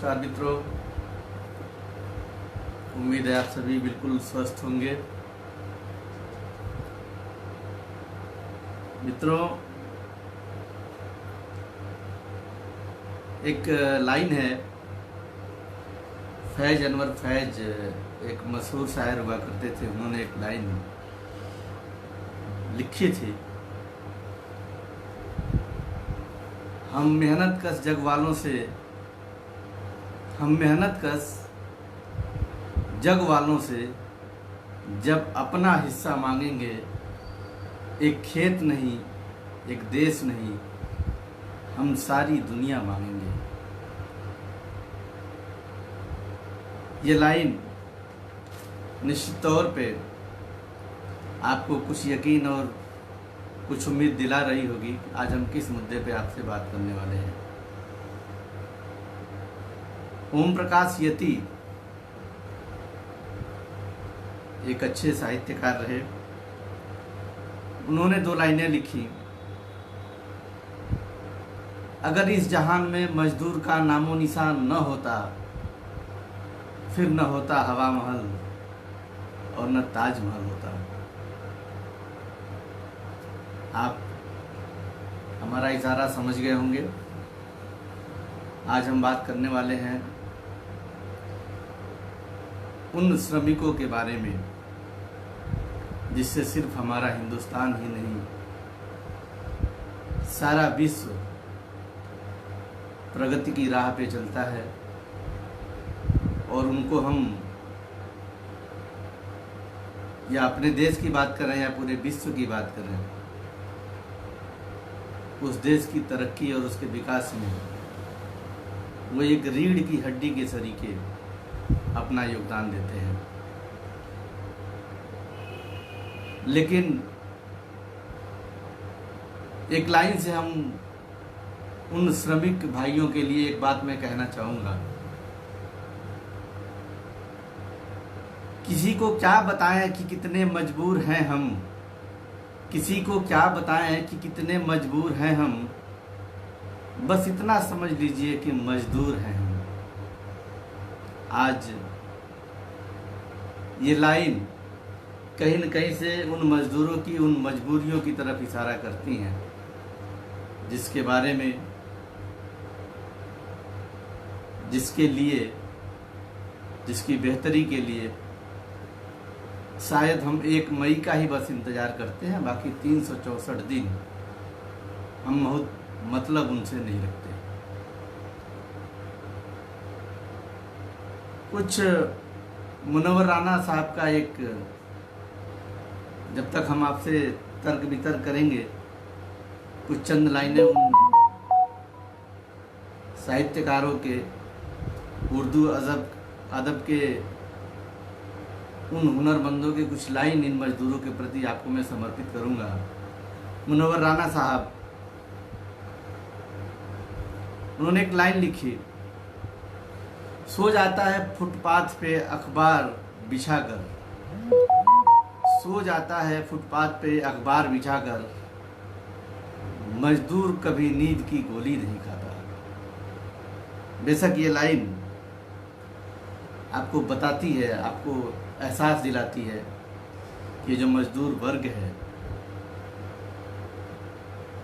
नमस्कार मित्रों, उम्मीद है आप सभी बिल्कुल स्वस्थ होंगे। मित्रों, एक लाइन है, फैज अनवर फैज एक मशहूर शायर हुआ करते थे। उन्होंने एक लाइन लिखी थी, हम मेहनत कश जग वालों से, हम मेहनत कश जग वालों से जब अपना हिस्सा मांगेंगे, एक खेत नहीं, एक देश नहीं, हम सारी दुनिया मांगेंगे। ये लाइन निश्चित तौर पे आपको कुछ यकीन और कुछ उम्मीद दिला रही होगी। आज हम किस मुद्दे पे आपसे बात करने वाले हैं। ओम प्रकाश यति एक अच्छे साहित्यकार रहे। उन्होंने दो लाइनें लिखी, अगर इस जहान में मजदूर का नामो निशान न होता, फिर न होता हवा महल और न ताजमहल होता। आप हमारा इशारा समझ गए होंगे। आज हम बात करने वाले हैं उन श्रमिकों के बारे में जिससे सिर्फ हमारा हिंदुस्तान ही नहीं, सारा विश्व प्रगति की राह पे चलता है। और उनको हम, या अपने देश की बात कर रहे हैं या पूरे विश्व की बात कर रहे हैं, उस देश की तरक्की और उसके विकास में वो एक रीढ़ की हड्डी के सरीके अपना योगदान देते हैं। लेकिन एक लाइन से हम उन श्रमिक भाइयों के लिए एक बात मैं कहना चाहूँगा, किसी को क्या बताएं कि कितने मजबूर हैं हम, किसी को क्या बताएं कि कितने मजबूर हैं हम, बस इतना समझ लीजिए कि मजदूर हैं हम। आज ये लाइन कहीं न कहीं से उन मजदूरों की उन मजबूरियों की तरफ इशारा करती हैं, जिसके बारे में, जिसके लिए, जिसकी बेहतरी के लिए शायद हम 1 मई का ही बस इंतज़ार करते हैं। बाकी 364 दिन हम बहुत मतलब उनसे नहीं रखते। कुछ मुनव्वर राना साहब का एक, जब तक हम आपसे तर्क वितर्क करेंगे, कुछ चंद लाइनें उन साहित्यकारों के, उर्दू अदब के उन हुनरमंदों के कुछ लाइन इन मजदूरों के प्रति आपको मैं समर्पित करूंगा। मुनव्वर राना साहब, उन्होंने एक लाइन लिखी, सो जाता है फुटपाथ पे अखबार बिछाकर, सो जाता है फुटपाथ पे अखबार बिछाकर, मजदूर कभी नींद की गोली नहीं खाता। बेशक ये लाइन आपको बताती है, आपको एहसास दिलाती है कि जो मजदूर वर्ग है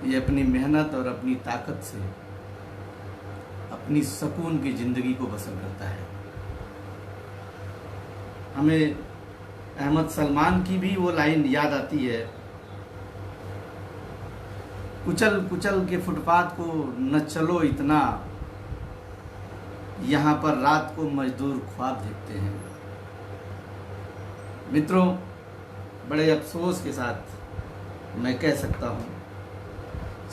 ये अपनी मेहनत और अपनी ताकत से अपनी सुकून की जिंदगी को बसर करता है। हमें अहमद सलमान की भी वो लाइन याद आती है, कुचल कुचल के फुटपाथ को न चलो इतना, यहाँ पर रात को मजदूर ख्वाब देखते हैं। मित्रों, बड़े अफसोस के साथ मैं कह सकता हूँ,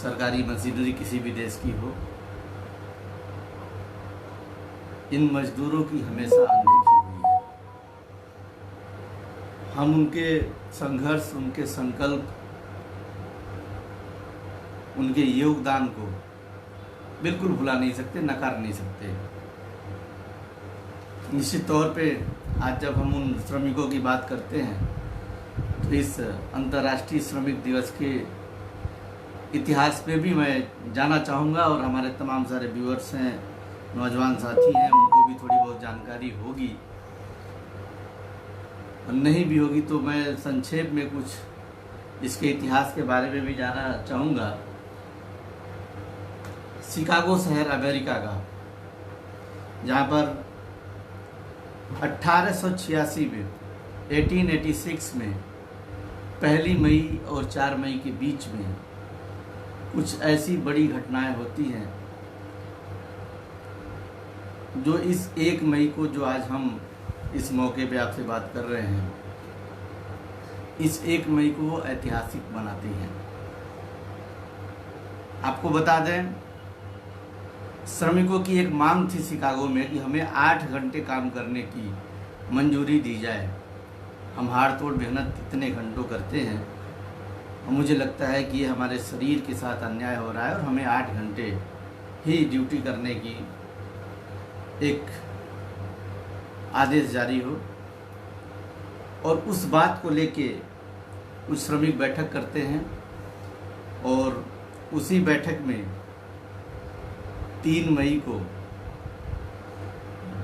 सरकारी मशीनरी किसी भी देश की हो, इन मजदूरों की हमेशा अनदेखी हुई है। हम उनके संघर्ष, उनके संकल्प, उनके योगदान को बिल्कुल भुला नहीं सकते, नकार नहीं सकते। निश्चित तौर पे आज जब हम उन श्रमिकों की बात करते हैं तो इस अंतर्राष्ट्रीय श्रमिक दिवस के इतिहास पे भी मैं जाना चाहूँगा और हमारे तमाम सारे व्यूअर्स हैं नौजवान साथी हैं उनको भी थोड़ी बहुत जानकारी होगी, और नहीं भी होगी तो मैं संक्षेप में कुछ इसके इतिहास के बारे में भी जानना चाहूँगा। शिकागो शहर अमेरिका का, जहाँ पर 1886 में 1886 में 1 मई और 4 मई के बीच में कुछ ऐसी बड़ी घटनाएं होती हैं जो इस 1 मई को, जो आज हम इस मौके पे आपसे बात कर रहे हैं, इस 1 मई को ऐतिहासिक बनाती हैं। आपको बता दें, श्रमिकों की एक मांग थी शिकागो में कि हमें 8 घंटे काम करने की मंजूरी दी जाए। हम हाड़ तोड़ मेहनत इतने घंटों करते हैं और मुझे लगता है कि ये हमारे शरीर के साथ अन्याय हो रहा है और हमें 8 घंटे ही ड्यूटी करने की एक आदेश जारी हो। और उस बात को लेके कुछ श्रमिक बैठक करते हैं और उसी बैठक में 3 मई को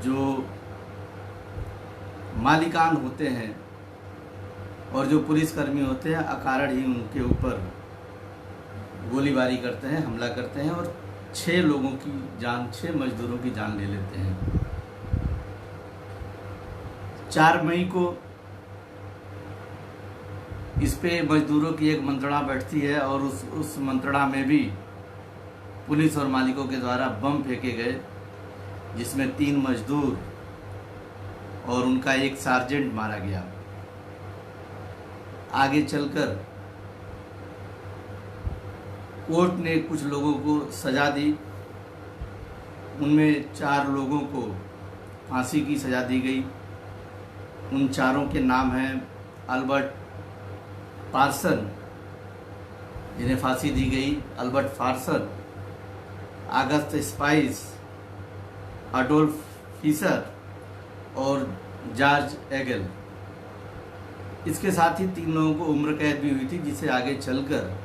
जो मालिकान होते हैं और जो पुलिसकर्मी होते हैं अकारण ही उनके ऊपर गोलीबारी करते हैं, हमला करते हैं और 6 लोगों की जान, 6 मजदूरों की जान ले लेते हैं। 4 मई को इस पे मजदूरों की एक मंत्रणा बैठती है और उस मंत्रणा में भी पुलिस और मालिकों के द्वारा बम फेंके गए, जिसमें 3 मजदूर और उनका एक सार्जेंट मारा गया। आगे चलकर कोर्ट ने कुछ लोगों को सजा दी, उनमें 4 लोगों को फांसी की सजा दी गई। उन चारों के नाम हैं अल्बर्ट पार्सन, जिन्हें फांसी दी गई, अल्बर्ट फार्सन, अगस्त स्पाइस, अडोल्फ फिशर और जॉर्ज एगल। इसके साथ ही 3 लोगों को उम्र कैद भी हुई थी, जिसे आगे चलकर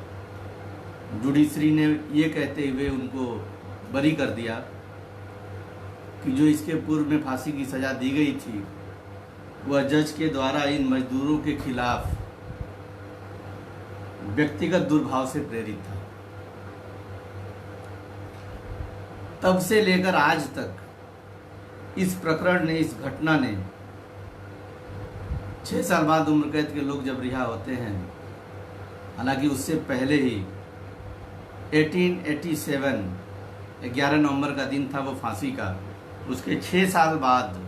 जुडिशरी ने ये कहते हुए उनको बरी कर दिया कि जो इसके पूर्व में फांसी की सजा दी गई थी वह जज के द्वारा इन मजदूरों के खिलाफ व्यक्तिगत दुर्भाव से प्रेरित था। तब से लेकर आज तक इस प्रकरण ने, इस घटना ने 6 साल बाद उम्र कैद के लोग जब रिहा होते हैं, हालांकि उससे पहले ही 1887 11 नवंबर का दिन था वो फांसी का, उसके 6 साल बाद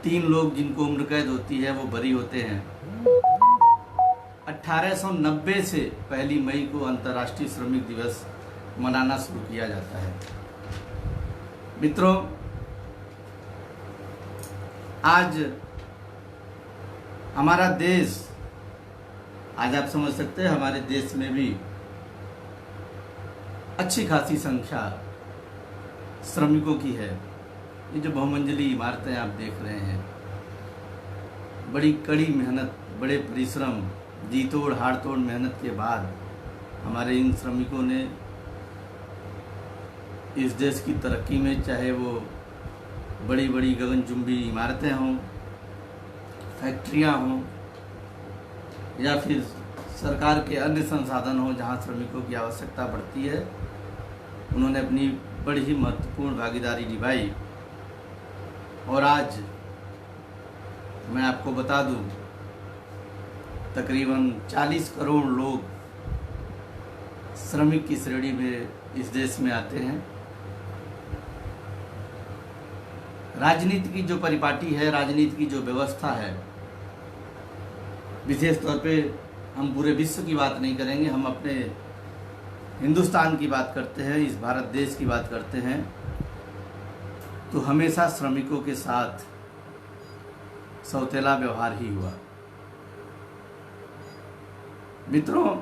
3 लोग जिनको उम्र कैद होती है वो बरी होते हैं। 1890 से 1 मई को अंतर्राष्ट्रीय श्रमिक दिवस मनाना शुरू किया जाता है। मित्रों, आज हमारा देश, आज आप समझ सकते हैं हमारे देश में भी अच्छी खासी संख्या श्रमिकों की है। ये जो बहुमंजिली इमारतें आप देख रहे हैं, बड़ी कड़ी मेहनत, बड़े परिश्रम, जी तोड़ हाड़ तोड़ मेहनत के बाद हमारे इन श्रमिकों ने इस देश की तरक्की में, चाहे वो बड़ी बड़ी गगनचुंबी इमारतें हों, फैक्ट्रियां हों या फिर सरकार के अन्य संसाधन हों जहां श्रमिकों की आवश्यकता पड़ती है, उन्होंने अपनी बड़ी ही महत्वपूर्ण भागीदारी निभाई। और आज मैं आपको बता दूं, तकरीबन 40 करोड़ लोग श्रमिक की श्रेणी में इस देश में आते हैं। राजनीति की जो परिपाटी है, राजनीति की जो व्यवस्था है, विशेष तौर पे हम पूरे विश्व की बात नहीं करेंगे, हम अपने हिंदुस्तान की बात करते हैं, इस भारत देश की बात करते हैं, तो हमेशा श्रमिकों के साथ सौतेला व्यवहार ही हुआ। मित्रों,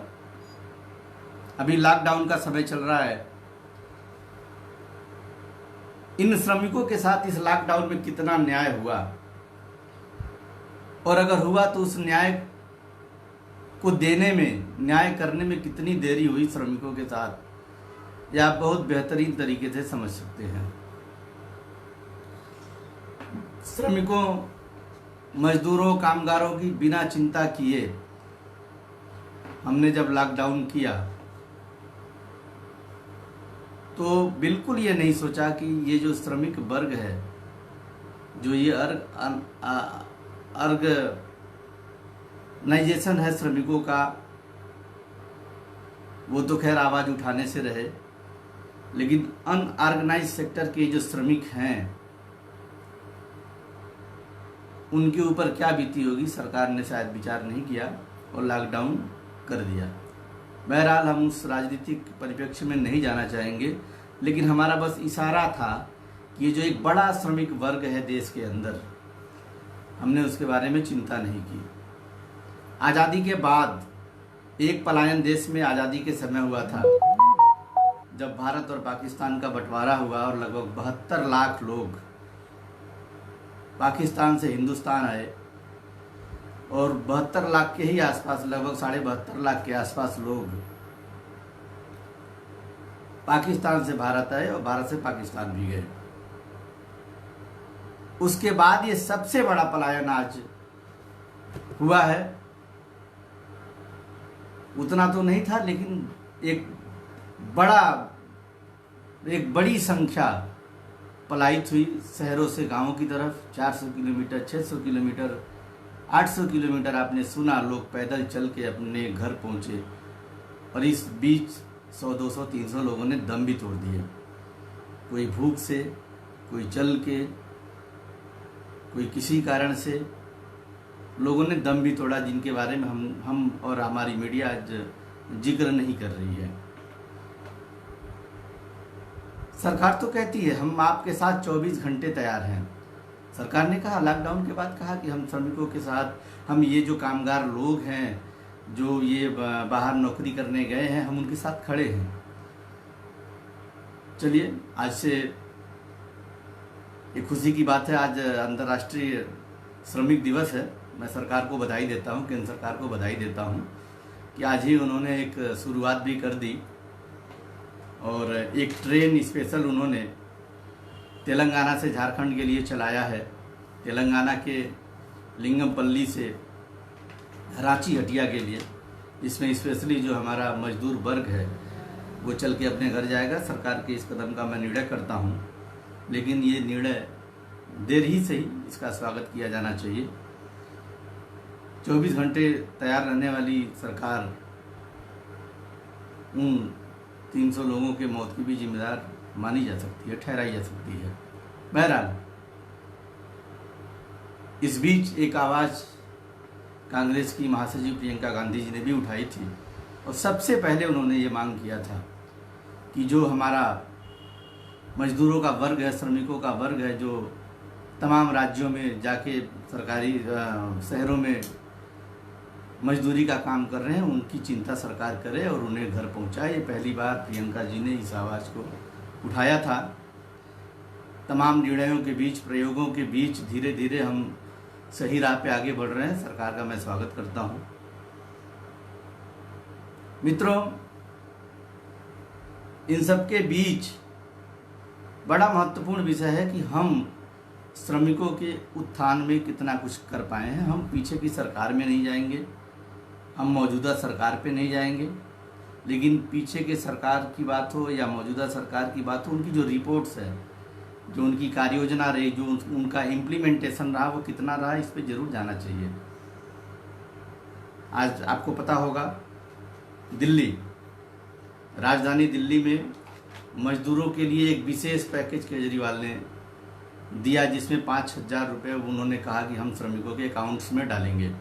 अभी लॉकडाउन का समय चल रहा है। इन श्रमिकों के साथ इस लॉकडाउन में कितना न्याय हुआ, और अगर हुआ तो उस न्याय को देने में, न्याय करने में कितनी देरी हुई श्रमिकों के साथ, ये आप बहुत बेहतरीन तरीके से समझ सकते हैं। श्रमिकों, मजदूरों, कामगारों की बिना चिंता किए हमने जब लॉकडाउन किया तो बिल्कुल ये नहीं सोचा कि ये जो श्रमिक वर्ग है, जो ये ऑर्गेनाइजेशन है श्रमिकों का, वो तो खैर आवाज़ उठाने से रहे, लेकिन अनऑर्गेनाइज सेक्टर के जो श्रमिक हैं उनके ऊपर क्या बीती होगी, सरकार ने शायद विचार नहीं किया और लॉकडाउन कर दिया। बहरहाल हम उस राजनीतिक परिप्रेक्ष्य में नहीं जाना चाहेंगे, लेकिन हमारा बस इशारा था कि ये जो एक बड़ा श्रमिक वर्ग है देश के अंदर, हमने उसके बारे में चिंता नहीं की। आज़ादी के बाद एक पलायन देश में आज़ादी के समय हुआ था, जब भारत और पाकिस्तान का बंटवारा हुआ और लगभग 72 लाख लोग पाकिस्तान से हिंदुस्तान आए और 72 लाख के ही आसपास, लगभग 72.5 लाख के आसपास लोग पाकिस्तान से भारत आए और भारत से पाकिस्तान भी गए। उसके बाद ये सबसे बड़ा पलायन आज हुआ है। उतना तो नहीं था, लेकिन एक बड़ी संख्या पलायित हुई शहरों से गांवों की तरफ। 400 किलोमीटर, 600 किलोमीटर, 800 किलोमीटर आपने सुना लोग पैदल चल के अपने घर पहुंचे, और इस बीच 100, 200, 300 लोगों ने दम भी तोड़ दिए। कोई भूख से, कोई चल के, कोई किसी कारण से लोगों ने दम भी तोड़ा, जिनके बारे में हम और हमारी मीडिया आज जिक्र नहीं कर रही है। सरकार तो कहती है हम आपके साथ 24 घंटे तैयार हैं। सरकार ने कहा, लॉकडाउन के बाद कहा कि हम श्रमिकों के साथ, हम ये जो कामगार लोग हैं जो ये बाहर नौकरी करने गए हैं, हम उनके साथ खड़े हैं। चलिए, आज से एक खुशी की बात है, आज अंतर्राष्ट्रीय श्रमिक दिवस है। मैं सरकार को बधाई देता हूँ, केंद्र सरकार को बधाई देता हूँ कि आज ही उन्होंने एक शुरुआत भी कर दी और एक ट्रेन स्पेशल उन्होंने तेलंगाना से झारखंड के लिए चलाया है। तेलंगाना के लिंगमपल्ली से रांची हटिया के लिए, इसमें स्पेशली जो हमारा मजदूर वर्ग है वो चल के अपने घर जाएगा। सरकार के इस कदम का मैं निर्णय करता हूँ, लेकिन ये निर्णय देर ही से ही इसका स्वागत किया जाना चाहिए। 24 घंटे तैयार रहने वाली सरकार उन 300 लोगों के मौत की भी जिम्मेदार मानी जा सकती है, ठहराई जा सकती है। बहरहाल, इस बीच एक आवाज़ कांग्रेस की महासचिव प्रियंका गांधी जी ने भी उठाई थी, और सबसे पहले उन्होंने ये मांग किया था कि जो हमारा मजदूरों का वर्ग है, श्रमिकों का वर्ग है, जो तमाम राज्यों में जाके सरकारी शहरों में मजदूरी का काम कर रहे हैं, उनकी चिंता सरकार करे और उन्हें घर पहुंचाए। ये पहली बार प्रियंका जी ने इस आवाज़ को उठाया था। तमाम निर्णयों के बीच, प्रयोगों के बीच धीरे धीरे हम सही राह पे आगे बढ़ रहे हैं। सरकार का मैं स्वागत करता हूं। मित्रों, इन सब के बीच बड़ा महत्वपूर्ण विषय है कि हम श्रमिकों के उत्थान में कितना कुछ कर पाए हैं। हम पीछे की सरकार में नहीं जाएंगे, हम मौजूदा सरकार पे नहीं जाएंगे, लेकिन पीछे के सरकार की बात हो या मौजूदा सरकार की बात हो, उनकी जो रिपोर्ट्स है, जो उनकी कार्य योजना रही, जो उनका इम्प्लीमेंटेशन रहा, वो कितना रहा, इस पे जरूर जाना चाहिए। आज आपको पता होगा, दिल्ली, राजधानी दिल्ली में मजदूरों के लिए एक विशेष पैकेज केजरीवाल ने दिया, जिसमें 5,000 रुपये उन्होंने कहा कि हम श्रमिकों के अकाउंट्स में डालेंगे।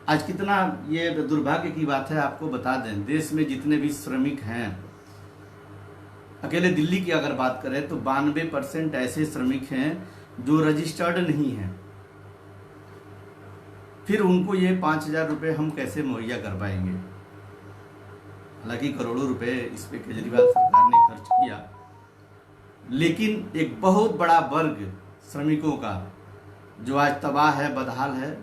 आज कितना ये दुर्भाग्य की बात है, आपको बता दें, देश में जितने भी श्रमिक हैं, अकेले दिल्ली की अगर बात करें तो 92% ऐसे श्रमिक हैं जो रजिस्टर्ड नहीं हैं। फिर उनको ये 5,000 रुपये हम कैसे मुहैया कर पाएंगे? हालांकि करोड़ों रुपए इस पे केजरीवाल सरकार ने खर्च किया, लेकिन एक बहुत बड़ा वर्ग श्रमिकों का जो आज तबाह है, बदहाल है,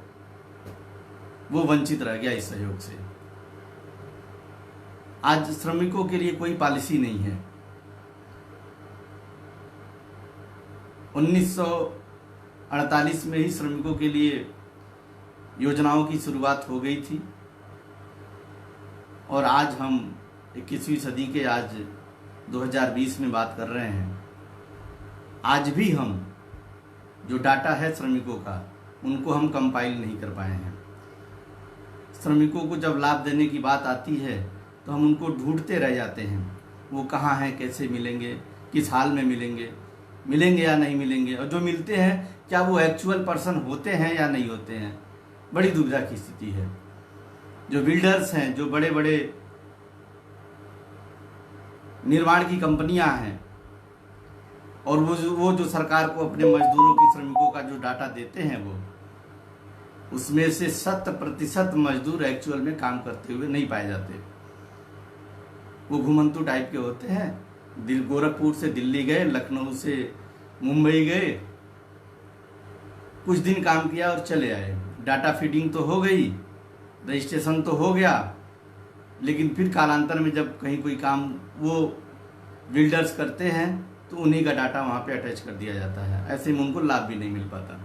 वो वंचित रह गया इस सहयोग से। आज श्रमिकों के लिए कोई पॉलिसी नहीं है। 1948 में ही श्रमिकों के लिए योजनाओं की शुरुआत हो गई थी और आज हम 21वीं सदी के आज 2020 में बात कर रहे हैं। आज भी हम जो डाटा है श्रमिकों का, उनको हम कंपाइल नहीं कर पाए हैं। श्रमिकों को जब लाभ देने की बात आती है तो हम उनको ढूंढते रह जाते हैं, वो कहाँ हैं, कैसे मिलेंगे, किस हाल में मिलेंगे या नहीं मिलेंगे, और जो मिलते हैं क्या वो एक्चुअल पर्सन होते हैं या नहीं होते हैं। बड़ी दुविधा की स्थिति है। जो बिल्डर्स हैं, जो बड़े बड़े निर्माण की कंपनियां हैं, और वो जो सरकार को अपने मजदूरों की, श्रमिकों का जो डाटा देते हैं, वो उसमें से 100% मजदूर एक्चुअल में काम करते हुए नहीं पाए जाते। वो घुमंतु टाइप के होते हैं। गोरखपुर से दिल्ली गए, लखनऊ से मुंबई गए, कुछ दिन काम किया और चले आए। डाटा फीडिंग तो हो गई, रजिस्ट्रेशन तो हो गया, लेकिन फिर कालांतर में जब कहीं कोई काम वो बिल्डर्स करते हैं तो उन्हीं का डाटा वहाँ पे अटैच कर दिया जाता है। ऐसे में उनको लाभ भी नहीं मिल पाता।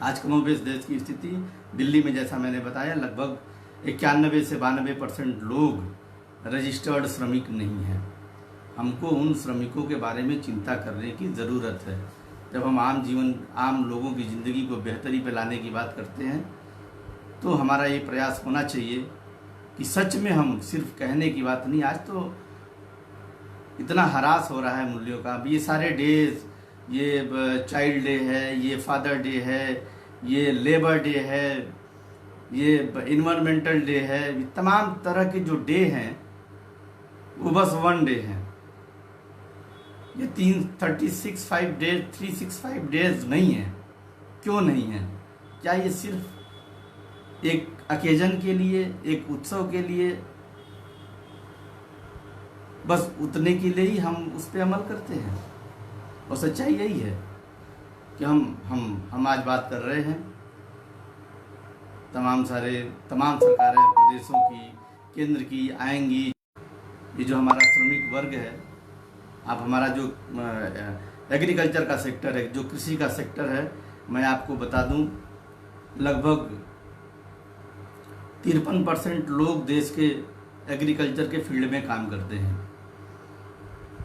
आज कमोबेश देश की स्थिति दिल्ली में, जैसा मैंने बताया, लगभग 91 से 92% लोग रजिस्टर्ड श्रमिक नहीं हैं। हमको उन श्रमिकों के बारे में चिंता करने की ज़रूरत है। जब हम आम लोगों की ज़िंदगी को बेहतरी पे लाने की बात करते हैं तो हमारा ये प्रयास होना चाहिए कि सच में हम सिर्फ कहने की बात नहीं। आज तो इतना हरास हो रहा है मूल्यों का। अब ये सारे डेज, ये चाइल्ड डे है, ये फादर डे है, ये लेबर डे है, ये इन्वायरमेंटल डे है, तमाम तरह के जो डे हैं वो बस वन डे हैं। ये 365 डेज नहीं है। क्यों नहीं है? क्या ये सिर्फ एक अकेजन के लिए, एक उत्सव के लिए, बस उतने के लिए ही हम उस पर अमल करते हैं? और सच्चाई यही है कि हम आज बात कर रहे हैं तमाम सरकारें प्रदेशों की, केंद्र की आएंगी। ये जो हमारा श्रमिक वर्ग है, आप हमारा जो एग्रीकल्चर का सेक्टर है, जो कृषि का सेक्टर है, मैं आपको बता दूं, लगभग 53% लोग देश के एग्रीकल्चर के फील्ड में काम करते हैं।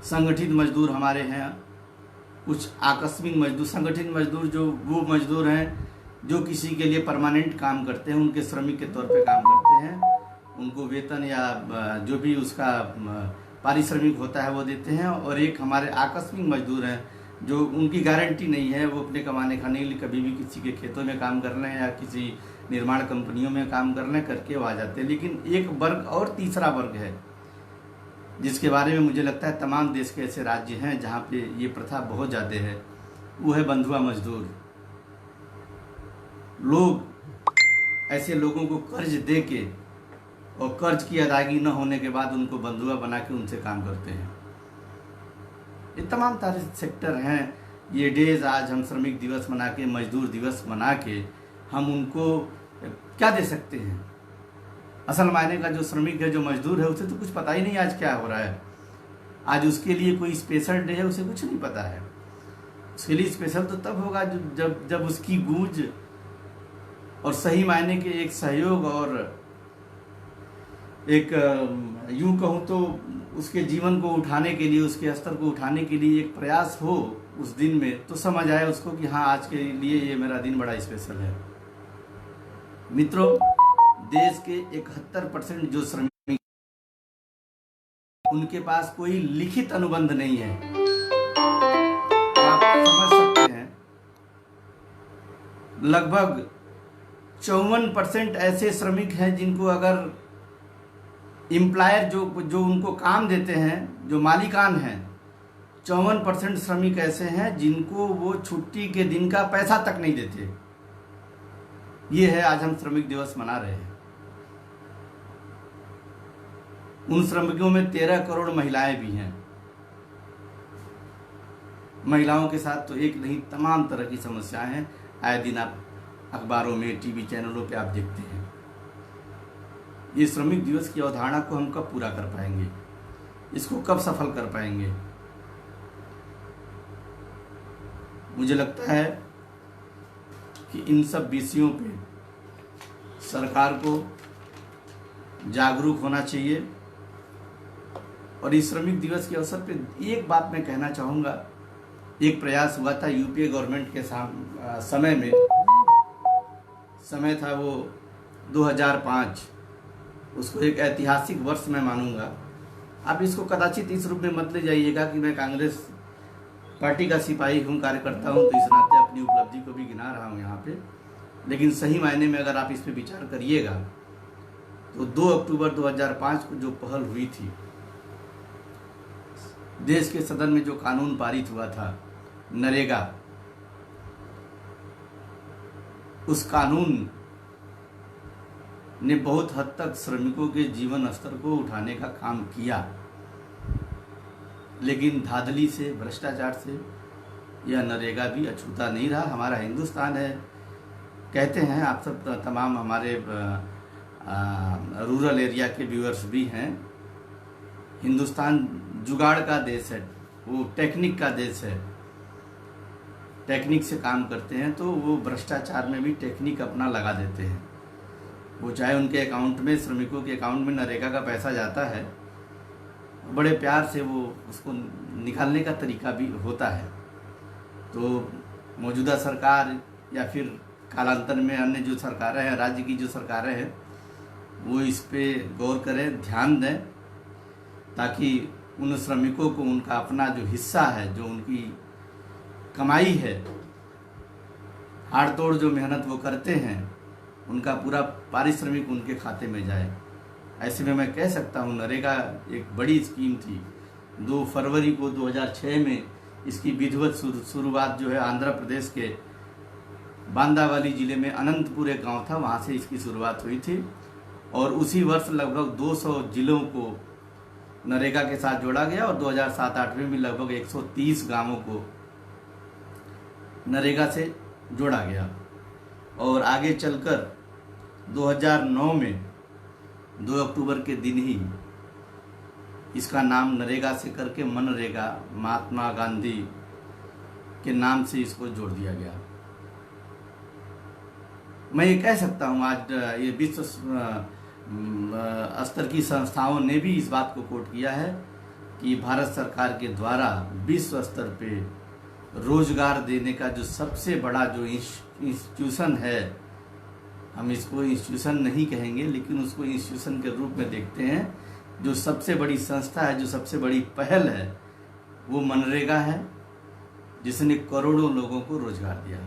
संगठित मजदूर हमारे हैं, कुछ आकस्मिक मजदूर। संगठित मजदूर जो वो मजदूर हैं जो किसी के लिए परमानेंट काम करते हैं, उनके श्रमिक के तौर पे काम करते हैं, उनको वेतन या जो भी उसका पारिश्रमिक होता है वो देते हैं। और एक हमारे आकस्मिक मजदूर हैं जो उनकी गारंटी नहीं है, वो अपने कमाने खाने के लिए कभी भी किसी के खेतों में काम कर रहे हैं या किसी निर्माण कंपनियों में काम कर रहे हैं, करके वो आ जाते हैं। लेकिन एक वर्ग और तीसरा वर्ग है जिसके बारे में मुझे लगता है तमाम देश के ऐसे राज्य हैं जहाँ पे ये प्रथा बहुत ज़्यादा है, वो है बंधुआ मजदूर। लोग ऐसे लोगों को कर्ज दे के और कर्ज की अदायगी न होने के बाद उनको बंधुआ बना के उनसे काम करते हैं। ये तमाम सारे सेक्टर हैं। ये डेज आज हम श्रमिक दिवस मना के, मजदूर दिवस मना के हम उनको क्या दे सकते हैं? असल मायने का जो श्रमिक है, जो मजदूर है, उसे तो कुछ पता ही नहीं आज क्या हो रहा है। आज उसके लिए कोई स्पेशल डे है, उसे कुछ नहीं पता है। उसके लिए स्पेशल तो तब होगा जब उसकी गूंज और सही मायने के एक सहयोग और एक यूं कहूँ तो उसके जीवन को उठाने के लिए, उसके स्तर को उठाने के लिए एक प्रयास हो उस दिन में, तो समझ आए उसको कि हाँ, आज के लिए ये मेरा दिन बड़ा स्पेशल है। मित्रों, देश के 71% जो श्रमिक, उनके पास कोई लिखित अनुबंध नहीं है। आप समझ सकते हैं, लगभग 54% ऐसे श्रमिक हैं जिनको अगर एम्प्लॉयर जो उनको काम देते हैं, जो मालिकान हैं, 54% श्रमिक ऐसे हैं जिनको वो छुट्टी के दिन का पैसा तक नहीं देते। ये है आज हम श्रमिक दिवस मना रहे हैं। उन श्रमिकों में 13 करोड़ महिलाएं भी हैं। महिलाओं के साथ तो एक नहीं, तमाम तरह की समस्याएं हैं। आए दिन आप अखबारों में, टीवी चैनलों पे आप देखते हैं। ये श्रमिक दिवस की अवधारणा को हम कब पूरा कर पाएंगे, इसको कब सफल कर पाएंगे। मुझे लगता है कि इन सब विषयों पे सरकार को जागरूक होना चाहिए। और इस श्रमिक दिवस के अवसर पे एक बात मैं कहना चाहूँगा, एक प्रयास हुआ था यूपीए गवर्नमेंट के समय में, समय था वो 2005, उसको एक ऐतिहासिक वर्ष मैं मानूंगा। आप इसको कदाचित इस रूप में मत ले जाइएगा कि मैं कांग्रेस पार्टी का सिपाही हूँ, कार्यकर्ता हूँ, तो इस नाते अपनी उपलब्धि को भी गिना रहा हूँ यहाँ पे। लेकिन सही मायने में अगर आप इस पे विचार करिएगा तो 2 अक्टूबर 2005 को जो पहल हुई थी, देश के सदन में जो कानून पारित हुआ था नरेगा, उस कानून ने बहुत हद तक श्रमिकों के जीवन स्तर को उठाने का काम किया। लेकिन धांधली से, भ्रष्टाचार से यह नरेगा भी अछूता नहीं रहा। हमारा हिंदुस्तान है, कहते हैं आप सब तमाम हमारे रूरल एरिया के व्यूअर्स भी हैं, हिंदुस्तान जुगाड़ का देश है, वो टेक्निक का देश है, टेक्निक से काम करते हैं। तो वो भ्रष्टाचार में भी टेक्निक अपना लगा देते हैं। वो चाहे उनके अकाउंट में, श्रमिकों के अकाउंट में नरेगा का पैसा जाता है, बड़े प्यार से वो उसको निकालने का तरीका भी होता है। तो मौजूदा सरकार या फिर कालांतर में अन्य जो सरकारें हैं, राज्य की जो सरकारें हैं, वो इस पे गौर करें, ध्यान दें, ताकि उन श्रमिकों को उनका अपना जो हिस्सा है, जो उनकी कमाई है, हाड़ तोड़ जो मेहनत वो करते हैं, उनका पूरा पारिश्रमिक उनके खाते में जाए। ऐसे में मैं कह सकता हूँ नरेगा एक बड़ी स्कीम थी। 2 फरवरी को 2006 में इसकी विधिवत शुरुआत जो है आंध्र प्रदेश के बांदावाली जिले में अनंतपुर एक गाँव था, वहाँ से इसकी शुरुआत हुई थी। और उसी वर्ष लगभग 200 जिलों को नरेगा के साथ जोड़ा गया और 2007-08 में भी लगभग 130 गांवों को नरेगा से जोड़ा गया। और आगे चलकर 2009 में 2 अक्टूबर के दिन ही इसका नाम नरेगा से करके मनरेगा, महात्मा गांधी के नाम से इसको जोड़ दिया गया। मैं ये कह सकता हूँ आज ये विश्व स्तर की संस्थाओं ने भी इस बात को कोट किया है कि भारत सरकार के द्वारा विश्व स्तर पे रोजगार देने का जो सबसे बड़ा जो इंस्टीट्यूशन है, हम इसको इंस्टीट्यूशन नहीं कहेंगे लेकिन उसको इंस्टीट्यूशन के रूप में देखते हैं, जो सबसे बड़ी संस्था है, जो सबसे बड़ी पहल है, वो मनरेगा है, जिसने करोड़ों लोगों को रोजगार दिया।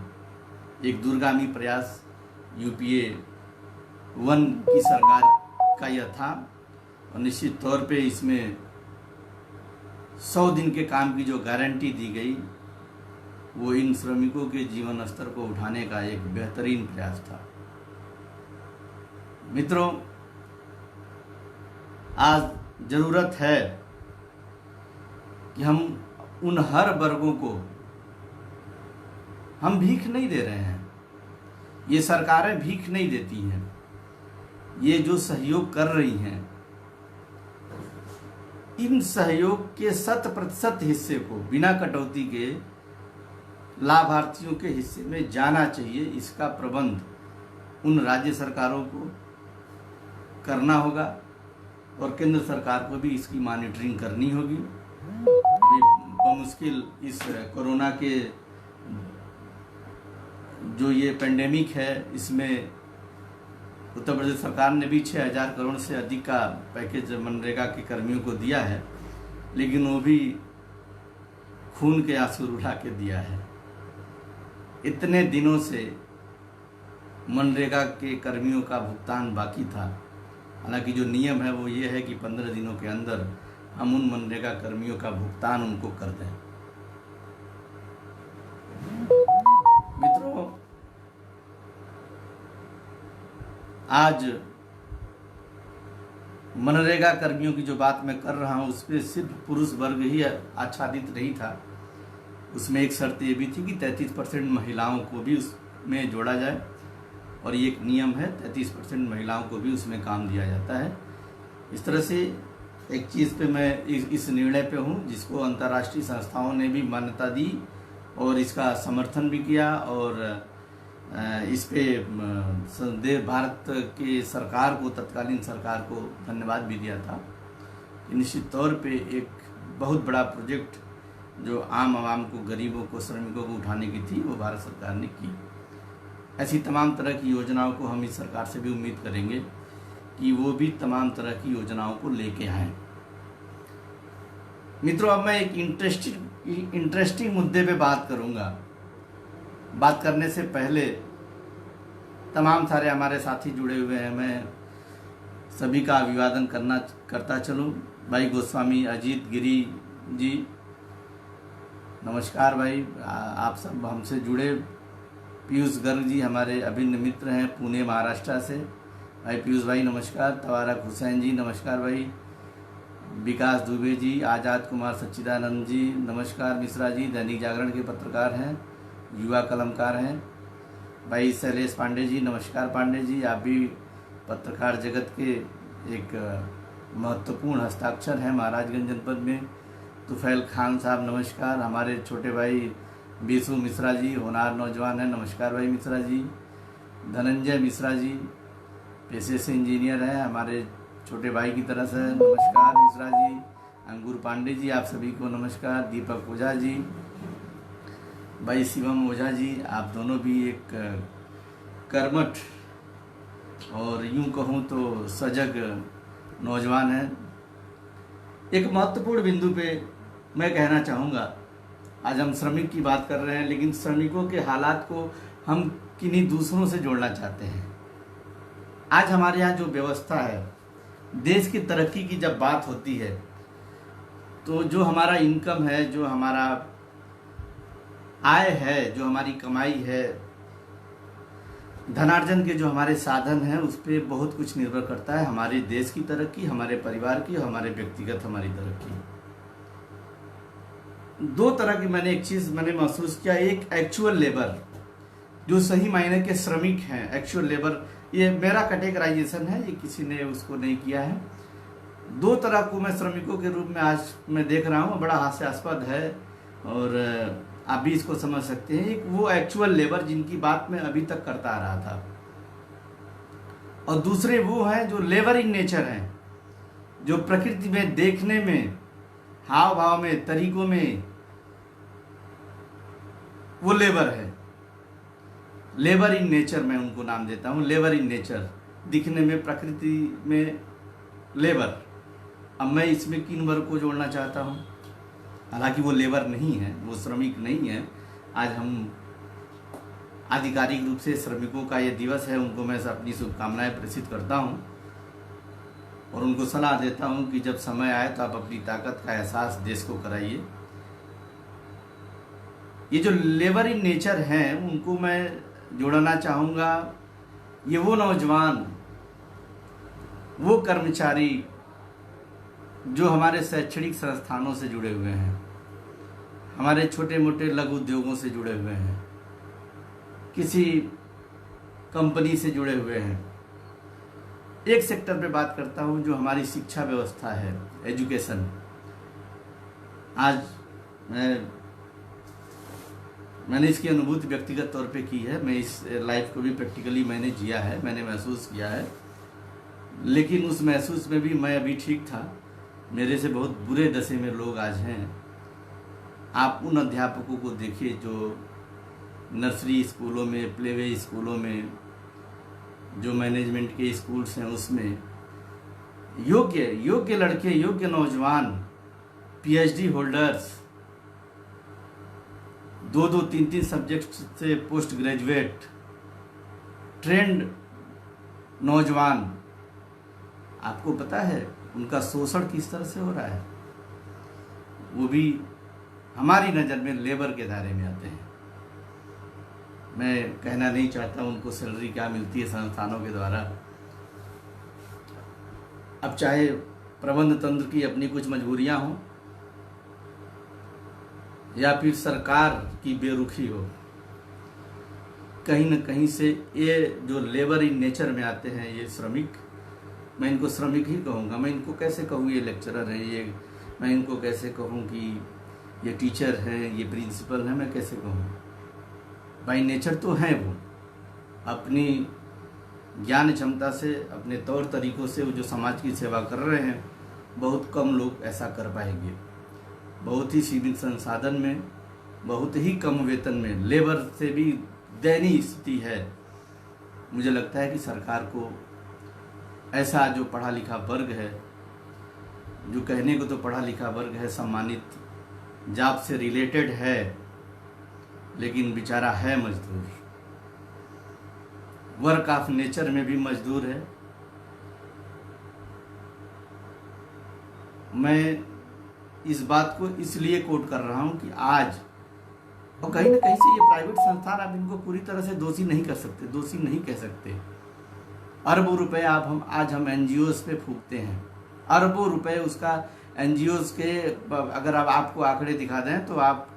एक दूरगामी प्रयास यूपीए 1 की सरकार का यह था और निश्चित तौर पे इसमें 100 दिन के काम की जो गारंटी दी गई, वो इन श्रमिकों के जीवन स्तर को उठाने का एक बेहतरीन प्रयास था। मित्रों, आज जरूरत है कि हम उन हर वर्गों को, हम भीख नहीं दे रहे हैं, ये सरकारें भीख नहीं देती हैं, ये जो सहयोग कर रही हैं, इन सहयोग के 100% हिस्से को बिना कटौती के लाभार्थियों के हिस्से में जाना चाहिए। इसका प्रबंध उन राज्य सरकारों को करना होगा और केंद्र सरकार को भी इसकी मॉनिटरिंग करनी होगी। अभी बमुश्किल इस कोरोना के जो ये पेंडेमिक है, इसमें उत्तर प्रदेश सरकार ने भी 6,000 करोड़ से अधिक का पैकेज मनरेगा के कर्मियों को दिया है, लेकिन वो भी खून के आंसू रुला के दिया है। इतने दिनों से मनरेगा के कर्मियों का भुगतान बाकी था। हालांकि जो नियम है वो ये है कि 15 दिनों के अंदर हम उन मनरेगा कर्मियों का भुगतान उनको कर दें। मित्रों, आज मनरेगा कर्मियों की जो बात मैं कर रहा हूं, उस पर सिर्फ पुरुष वर्ग ही आच्छादित नहीं था। उसमें एक शर्त ये भी थी कि 33% महिलाओं को भी उसमें जोड़ा जाए। और ये एक नियम है, 33% महिलाओं को भी उसमें काम दिया जाता है। इस तरह से एक चीज़ पे मैं इस निर्णय पे हूँ जिसको अंतर्राष्ट्रीय संस्थाओं ने भी मान्यता दी और इसका समर्थन भी किया, और इस पे भारत के सरकार को, तत्कालीन सरकार को धन्यवाद भी दिया था। निश्चित तौर पे एक बहुत बड़ा प्रोजेक्ट जो आम आवाम को, गरीबों को, श्रमिकों को उठाने की थी, वो भारत सरकार ने की। ऐसी तमाम तरह की योजनाओं को हम इस सरकार से भी उम्मीद करेंगे कि वो भी तमाम तरह की योजनाओं को लेके आएँ। मित्रों, अब मैं एक इंटरेस्टिंग मुद्दे पे बात करूंगा। बात करने से पहले तमाम सारे हमारे साथी जुड़े हुए हैं, मैं सभी का अभिवादन करता चलूं। भाई गोस्वामी अजीत गिरी जी, नमस्कार भाई, आप सब हमसे जुड़े। पीयूष गर्ग जी हमारे अभिन्न मित्र हैं पुणे महाराष्ट्र से, भाई पीयूष भाई नमस्कार। तवारक हुसैन जी नमस्कार भाई। विकास दुबे जी, आज़ाद कुमार सच्चिदानंद जी नमस्कार। मिश्रा जी दैनिक जागरण के पत्रकार हैं, युवा कलमकार हैं। भाई शैलेश पांडे जी नमस्कार। पांडे जी, आप भी पत्रकार जगत के एक महत्वपूर्ण हस्ताक्षर हैं महाराजगंज जनपद में। तुफैल खान साहब नमस्कार। हमारे छोटे भाई बीसू मिश्रा जी होनहार नौजवान हैं, नमस्कार भाई मिश्रा जी। धनंजय मिश्रा जी पेशे से इंजीनियर हैं, हमारे छोटे भाई की तरह से नमस्कार मिश्रा जी। अंगूर पांडे जी, आप सभी को नमस्कार। दीपक ओझा जी, भाई शिवम ओझा जी, आप दोनों भी एक कर्मठ और यूं कहूं तो सजग नौजवान हैं। एक महत्वपूर्ण बिंदु पे मैं कहना चाहूँगा, आज हम श्रमिक की बात कर रहे हैं, लेकिन श्रमिकों के हालात को हम किन्हीं दूसरों से जोड़ना चाहते हैं। आज हमारे यहाँ जो व्यवस्था है, देश की तरक्की की जब बात होती है तो जो हमारा इनकम है, जो हमारा आय है, जो हमारी कमाई है, धनार्जन के जो हमारे साधन हैं, उस पर बहुत कुछ निर्भर करता है हमारे देश की तरक्की, हमारे परिवार की और हमारे व्यक्तिगत हमारी तरक्की। दो तरह की मैंने एक चीज़ महसूस किया। एक एक्चुअल लेबर, जो सही मायने के श्रमिक हैं, एक्चुअल लेबर, ये मेरा कैटेगराइजेशन है, ये किसी ने उसको नहीं किया है। दो तरह को मैं श्रमिकों के रूप में आज मैं देख रहा हूँ, बड़ा हास्यास्पद है और आप भी इसको समझ सकते हैं। एक वो एक्चुअल लेबर जिनकी बात मैं अभी तक करता आ रहा था, और दूसरे वो हैं जो लेबरिंग नेचर हैं, जो प्रकृति में, देखने में, हाव भाव में, तरीकों में वो लेबर है। लेबर इन नेचर मैं उनको नाम देता हूँ, लेबर इन नेचर, दिखने में, प्रकृति में लेबर। अब मैं इसमें किन वर्ग को जोड़ना चाहता हूँ, हालांकि वो लेबर नहीं है, वो श्रमिक नहीं है। आज हम आधिकारिक रूप से श्रमिकों का ये दिवस है, उनको मैं अपनी शुभकामनाएं प्रेषित करता हूँ और उनको सलाह देता हूँ कि जब समय आए तो आप अपनी ताकत का एहसास देश को कराइए। ये जो लेबर इन नेचर हैं, उनको मैं जोड़ना चाहूँगा। ये वो नौजवान, वो कर्मचारी जो हमारे शैक्षणिक संस्थानों से जुड़े हुए हैं, हमारे छोटे मोटे लघु उद्योगों से जुड़े हुए हैं, किसी कंपनी से जुड़े हुए हैं। एक सेक्टर पे बात करता हूँ जो हमारी शिक्षा व्यवस्था है, एजुकेशन। आज मैंने इसकी अनुभूति व्यक्तिगत तौर पे की है, मैं इस लाइफ को भी प्रैक्टिकली मैंने जिया है, मैंने महसूस किया है। लेकिन उस महसूस में भी मैं अभी ठीक था, मेरे से बहुत बुरे दशे में लोग आज हैं। आप उन अध्यापकों को देखिए जो नर्सरी स्कूलों में, प्लेवे स्कूलों में, जो मैनेजमेंट के स्कूल्स हैं, उसमें योग्य लड़के, योग्य नौजवान, पीएचडी होल्डर्स, 2-2, 3-3 सब्जेक्ट से पोस्ट ग्रेजुएट, ट्रेंड नौजवान, आपको पता है उनका शोषण किस तरह से हो रहा है। वो भी हमारी नज़र में लेबर के दायरे में आते हैं। मैं कहना नहीं चाहता उनको सैलरी क्या मिलती है संस्थानों के द्वारा। अब चाहे प्रबंध तंत्र की अपनी कुछ मजबूरियां हों या फिर सरकार की बेरुखी हो, कहीं न कहीं से ये जो लेबर इन नेचर में आते हैं, ये श्रमिक, मैं इनको श्रमिक ही कहूँगा। मैं इनको कैसे कहूँ ये लेक्चरर है, ये मैं इनको कैसे कहूँ कि ये टीचर है, ये प्रिंसिपल है, मैं कैसे कहूँ? बाई नेचर तो हैं वो, अपनी ज्ञान क्षमता से, अपने तौर तरीक़ों से वो जो समाज की सेवा कर रहे हैं, बहुत कम लोग ऐसा कर पाएंगे। बहुत ही सीमित संसाधन में, बहुत ही कम वेतन में, लेबर से भी दयनीय स्थिति है। मुझे लगता है कि सरकार को ऐसा जो पढ़ा लिखा वर्ग है, जो कहने को तो पढ़ा लिखा वर्ग है, सम्मानित जॉब से रिलेटेड है, लेकिन बेचारा है मजदूर, वर्क ऑफ नेचर में भी मजदूर है। मैं इस बात को इसलिए कोट कर रहा हूं कि आज और कहीं ना कहीं से ये प्राइवेट संस्थान, आप इनको पूरी तरह से दोषी नहीं कर सकते, दोषी नहीं कह सकते। अरबों रुपए आज हम एनजीओज पे फूकते हैं, अरबों रुपए उसका एनजीओज के, अगर अब आपको आंकड़े दिखा दें तो आप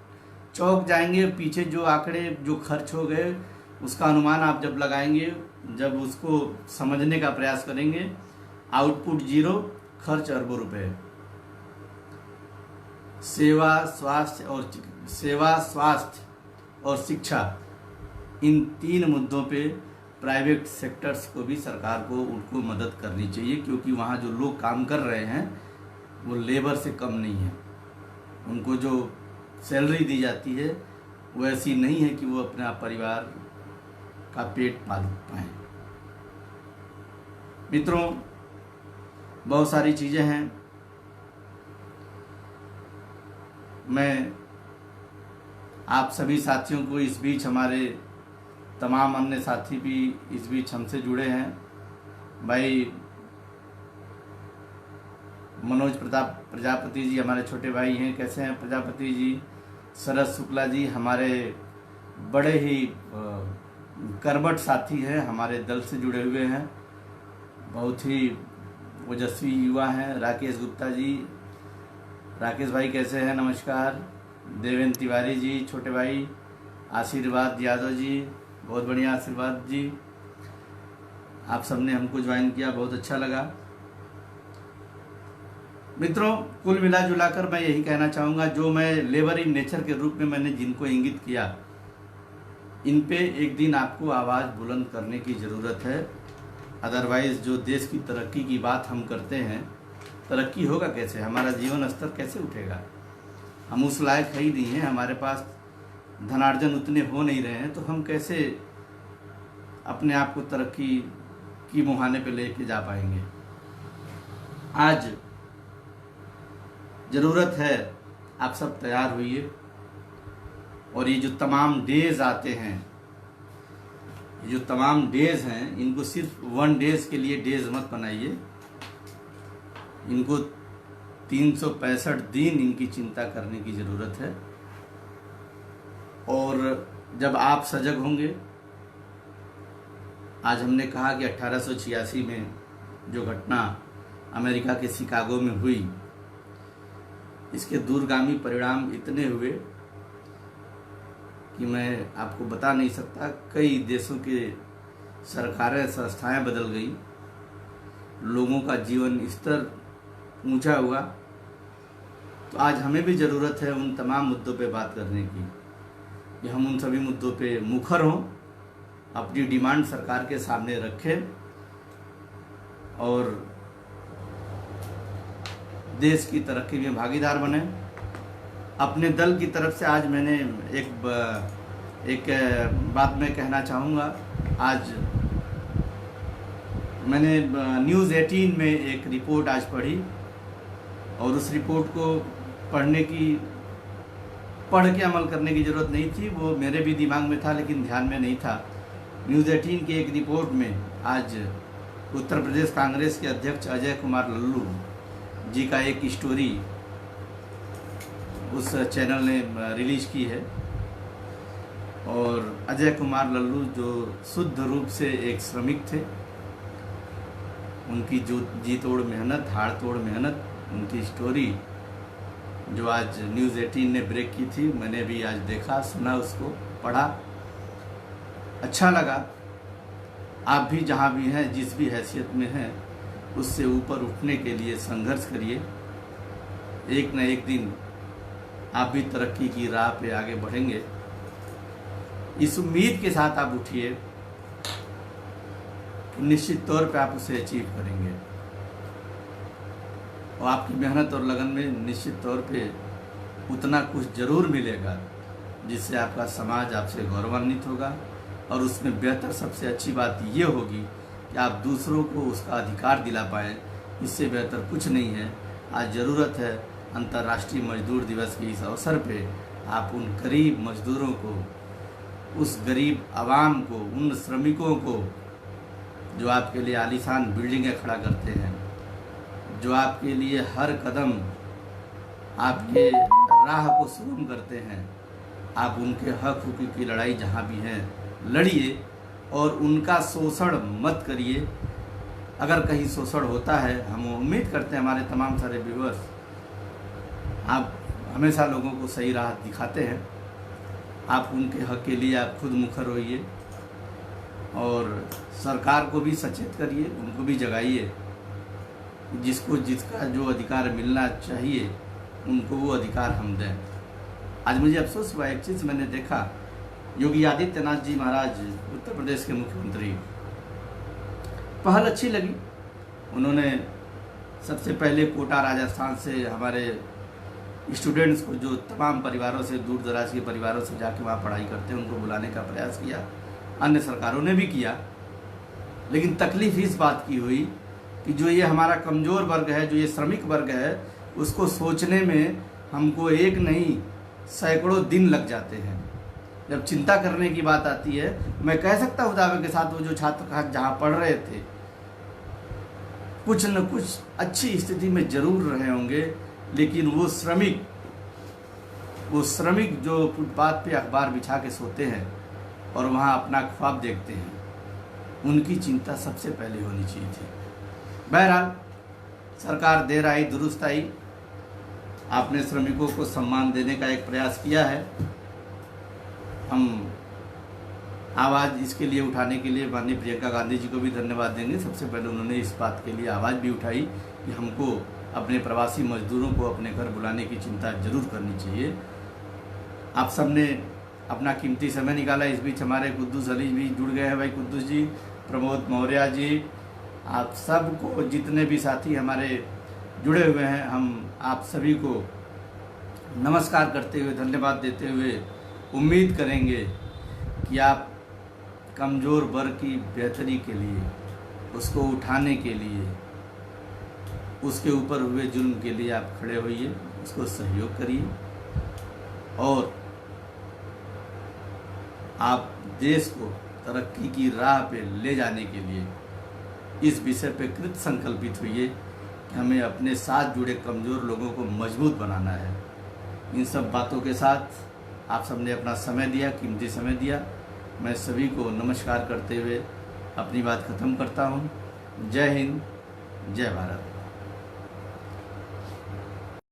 चौंक जाएंगे। पीछे जो आंकड़े जो खर्च हो गए उसका अनुमान आप जब लगाएंगे, जब उसको समझने का प्रयास करेंगे, आउटपुट जीरो, खर्च अरबों रुपए। सेवा स्वास्थ्य और शिक्षा, इन 3 मुद्दों पे प्राइवेट सेक्टर्स को भी, सरकार को उनको मदद करनी चाहिए, क्योंकि वहाँ जो लोग काम कर रहे हैं वो लेबर से कम नहीं है। उनको जो सैलरी दी जाती है वो ऐसी नहीं है कि वो अपना परिवार का पेट पाल पाएँ। मित्रों, बहुत सारी चीज़ें हैं। मैं आप सभी साथियों को, इस बीच हमारे तमाम अन्य साथी भी इस बीच हमसे जुड़े हैं। भाई मनोज प्रजापति जी हमारे छोटे भाई हैं, कैसे हैं प्रजापति जी? शरद शुक्ला जी हमारे बड़े ही कर्मठ साथी हैं, हमारे दल से जुड़े हुए हैं, बहुत ही ओजस्वी युवा हैं। राकेश गुप्ता जी, राकेश भाई कैसे हैं? नमस्कार। देवेंद्र तिवारी जी छोटे भाई, आशीर्वाद यादव जी, बहुत बढ़िया आशीर्वाद जी, आप सबने हमको ज्वाइन किया, बहुत अच्छा लगा। मित्रों, कुल मिला जुलाकर मैं यही कहना चाहूँगा, जो मैं लेबर इन नेचर के रूप में मैंने जिनको इंगित किया, इन पे एक दिन आपको आवाज़ बुलंद करने की ज़रूरत है। अदरवाइज़ जो देश की तरक्की की बात हम करते हैं, तरक्की होगा कैसे? हमारा जीवन स्तर कैसे उठेगा? हम उस लायक है ही नहीं हैं, हमारे पास धनार्जन उतने हो नहीं रहे हैं, तो हम कैसे अपने आप को तरक्की की मुहाने पे लेके जा पाएंगे? आज ज़रूरत है आप सब तैयार होइए, और ये जो तमाम डेज आते हैं, ये जो तमाम डेज हैं, इनको सिर्फ 1 डेज के लिए डेज मत बनाइए, इनको 365 दिन इनकी चिंता करने की ज़रूरत है। और जब आप सजग होंगे, आज हमने कहा कि 1886 में जो घटना अमेरिका के शिकागो में हुई, इसके दूरगामी परिणाम इतने हुए कि मैं आपको बता नहीं सकता। कई देशों के सरकारें, संस्थाएं बदल गई, लोगों का जीवन स्तर ऊंचा हुआ। तो आज हमें भी ज़रूरत है उन तमाम मुद्दों पे बात करने की, कि हम उन सभी मुद्दों पे मुखर हों, अपनी डिमांड सरकार के सामने रखें और देश की तरक्की में भागीदार बने। अपने दल की तरफ से आज मैंने एक बात मैं कहना चाहूँगा। आज मैंने न्यूज़ 18 में एक रिपोर्ट आज पढ़ी, और उस रिपोर्ट को पढ़ के अमल करने की ज़रूरत नहीं थी, वो मेरे भी दिमाग में था लेकिन ध्यान में नहीं था। न्यूज़ 18 की एक रिपोर्ट में आज उत्तर प्रदेश कांग्रेस के अध्यक्ष अजय कुमार लल्लू जी का एक स्टोरी उस चैनल ने रिलीज़ की है। और अजय कुमार लल्लू जो शुद्ध रूप से एक श्रमिक थे, उनकी जो जी तोड़ मेहनत, हाड़ तोड़ मेहनत, उनकी स्टोरी जो आज न्यूज़ 18 ने ब्रेक की थी, मैंने भी आज देखा, सुना, उसको पढ़ा। अच्छा लगा। आप भी जहाँ भी हैं, जिस भी हैसियत में हैं, उससे ऊपर उठने के लिए संघर्ष करिए। एक न एक दिन आप भी तरक्की की राह पे आगे बढ़ेंगे। इस उम्मीद के साथ आप उठिए कि निश्चित तौर पे आप उसे अचीव करेंगे, और आपकी मेहनत और लगन में निश्चित तौर पे उतना कुछ जरूर मिलेगा जिससे आपका समाज आपसे गौरवान्वित होगा। और उसमें बेहतर सबसे अच्छी बात ये होगी कि आप दूसरों को उसका अधिकार दिला पाएँ। इससे बेहतर कुछ नहीं है। आज ज़रूरत है अंतर्राष्ट्रीय मजदूर दिवस के इस अवसर पे आप उन गरीब मजदूरों को, उस गरीब आवाम को, उन श्रमिकों को जो आपके लिए आलीशान बिल्डिंगें खड़ा करते हैं, जो आपके लिए हर कदम आपके राह को सुगम करते हैं, आप उनके हक हुकूक की लड़ाई जहाँ भी हैं लड़िए और उनका शोषण मत करिए। अगर कहीं शोषण होता है, हम उम्मीद करते हैं हमारे तमाम सारे व्यूअर्स, आप हमेशा लोगों को सही राह दिखाते हैं। आप उनके हक के लिए आप खुद मुखर होइए और सरकार को भी सचेत करिए, उनको भी जगाइए। जिसको जिसका जो अधिकार मिलना चाहिए उनको वो अधिकार हम दें। आज मुझे अफसोस हुआ, एक चीज़ मैंने देखा, योगी आदित्यनाथ जी महाराज उत्तर प्रदेश के मुख्यमंत्री, पहल अच्छी लगी। उन्होंने सबसे पहले कोटा राजस्थान से हमारे स्टूडेंट्स को, जो तमाम परिवारों से, दूर दराज के परिवारों से जाके वहाँ पढ़ाई करते हैं, उनको बुलाने का प्रयास किया। अन्य सरकारों ने भी किया। लेकिन तकलीफ इस बात की हुई कि जो ये हमारा कमज़ोर वर्ग है, जो ये श्रमिक वर्ग है, उसको सोचने में हमको एक नहीं सैकड़ों दिन लग जाते हैं। जब चिंता करने की बात आती है, मैं कह सकता हूँ दावे के साथ, वो जो छात्र जहाँ पढ़ रहे थे कुछ न कुछ अच्छी स्थिति में जरूर रहे होंगे, लेकिन वो श्रमिक जो फुटपाथ पे अखबार बिछा के सोते हैं और वहाँ अपना ख्वाब देखते हैं, उनकी चिंता सबसे पहले होनी चाहिए थी। बहरहाल सरकार देर आई दुरुस्त आई। आपने श्रमिकों को सम्मान देने का एक प्रयास किया है। हम आवाज़ इसके लिए उठाने के लिए माननीय प्रियंका गांधी जी को भी धन्यवाद देंगे। सबसे पहले उन्होंने इस बात के लिए आवाज़ भी उठाई कि हमको अपने प्रवासी मजदूरों को अपने घर बुलाने की चिंता जरूर करनी चाहिए। आप सबने अपना कीमती समय निकाला। इस बीच हमारे कुद्दूस अली भी जुड़ गए हैं। भाई कुद्दूस जी, प्रमोद मौर्य जी, आप सबको, जितने भी साथी हमारे जुड़े हुए हैं, हम आप सभी को नमस्कार करते हुए, धन्यवाद देते हुए उम्मीद करेंगे कि आप कमज़ोर वर्ग की बेहतरी के लिए, उसको उठाने के लिए, उसके ऊपर हुए जुल्म के लिए आप खड़े होइए, उसको सहयोग करिए और आप देश को तरक्की की राह पे ले जाने के लिए इस विषय पे कृत संकल्पित होइए कि हमें अपने साथ जुड़े कमज़ोर लोगों को मजबूत बनाना है। इन सब बातों के साथ आप सबने अपना समय दिया, कीमती समय दिया। मैं सभी को नमस्कार करते हुए अपनी बात ख़त्म करता हूँ। जय हिंद, जय भारत।